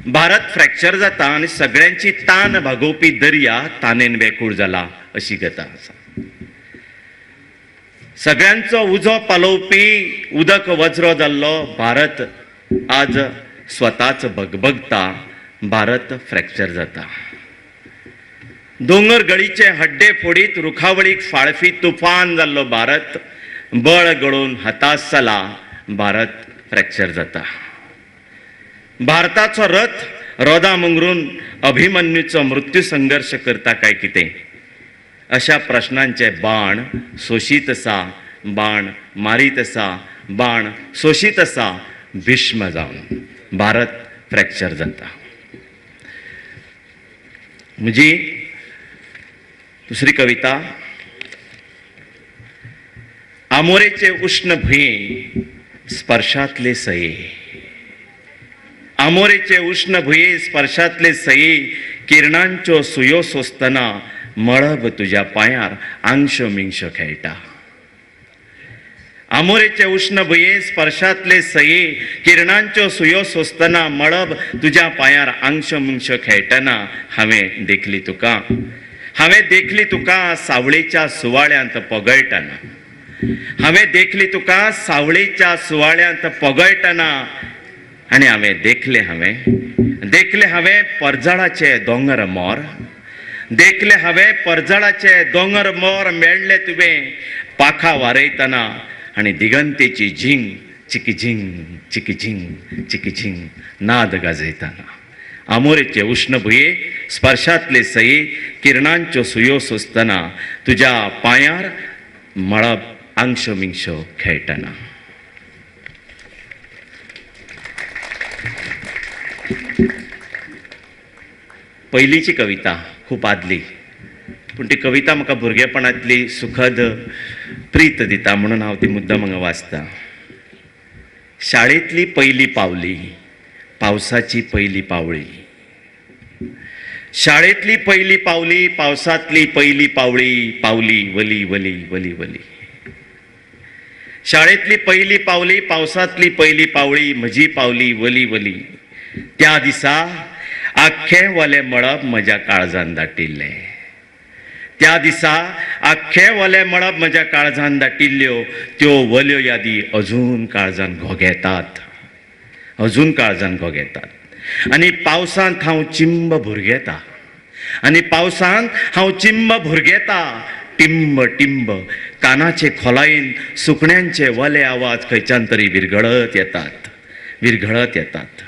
Bharat fracture जाता आणि सगळ्यांची तान भागोवपी दर्या तानेन बेकूळ जाला अशी गता आसा. सगळ्यांचो उजो पालोवपी उदक वज्र जाल्लो भारत आज स्वताच भगभगता. भारत फ्रॅक्चर जाता. दोंगर गळीचे हड्डे फोडीत रुखावळीक फाळफी तुफान जाल्लो भारत बळ गळून हताश जाला. भारत फ्रॅक्चर जाता. भारताचो रथ रोदा मुंगरून अभिमन्यूचो मृत्यू संघर्ष करता काय कितें अशा प्रश्नांचे बाण सोशीत आसा, बाण मारीत आसा, बाण सोशीत आसा. भीष्म जावन भारत फ्रॅक्चर जाता. म्हजी दुसरी कविता आमोरेचे उष्ण भुंये स्पर्शातले सये. आमोरेचे उष्ण भुंये स्पर्शातले सये किरणांच्यो सुयो सोसतना मळब तुझ्या पांयार आंश मिंश खेळटा. आमोरेचे उष्ण भुंये स्पर्शातले सये किरणांच्यो सुयो सोसतना मळब तुझ्या पांयार आंश मिंश खेळटना हांवें देखली तुका. हांवें देखली तुका सावळेच्या सुवाळ्यांत पगळटना. हांवें देखली तुका सावळेच्या सुवाळ्यांत पगळटना आनी हांवें देखले हांवें परजळाचे दोंगर मोर. देखले हांवें परजळाचे दोंगर मोर मेळ्ळे तुवें पाखां वारयतना आनी दिगंतेची झिंग चिकी झिंग चिकी झिंग चिकी झिंग नाद गाजयतना. आमोरेचे उष्ण भुंये स्पर्शातले सये किरणांच्यो सुयो सोसतना तुज्या पांयार मळब आंश मिंश खेळटना. पयलीची कविता खूप आदली, पूण ती कविता म्हाका भुरगेपणांतली सुखद प्रीत दिता म्हणून हांव ती मुद्दम हांगा वाचतां. शाळेंतली पयली पावली पावसाची पयली पावळी. शाळेंतली पयली पावली पावसांतली पयली पावळी पावली वली वली वली वली. शाळेंतली पयली पावली पावसांतली पयली पावळी म्हजी पावली वली वली. त्या दिसा आख्खें वलें मळब म्हज्या काळजान दाटिल्लें. त्या दिसा आख्खें वलें मळब म्हज्या काळजान दाटिल्ल्यो त्यो वल्यो यादी अजून काळजान घोगेतात, अजून काळजान घोगेतात. आनी पावसांत हांव चिंब भुरगेतां. आनी पावसांत हांव चिंब भुरगेतां. टिंब टिंब कानाचे खोलायेन सुकण्यांचे वले आवाज खंयच्यान तरी विरघळत येतात, विरघळत येतात.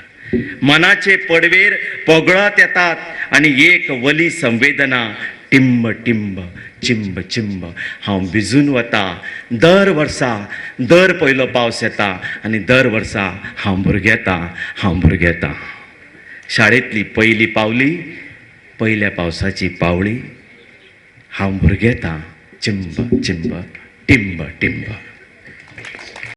मनाचे पडवेर पोगळत येतात आनी एक वली संवेदना टिंब टिंब चिंब चिंब हांव भिजून वता. दर वर्सा दर पयलो पावस येता आनी दर वर्सा हांव भुरगेतां. शाळेंतली पयली पावली पयल्या पावसाची पावळी हांव भुरगेतां. चिंब चिंब टिंब टिंब.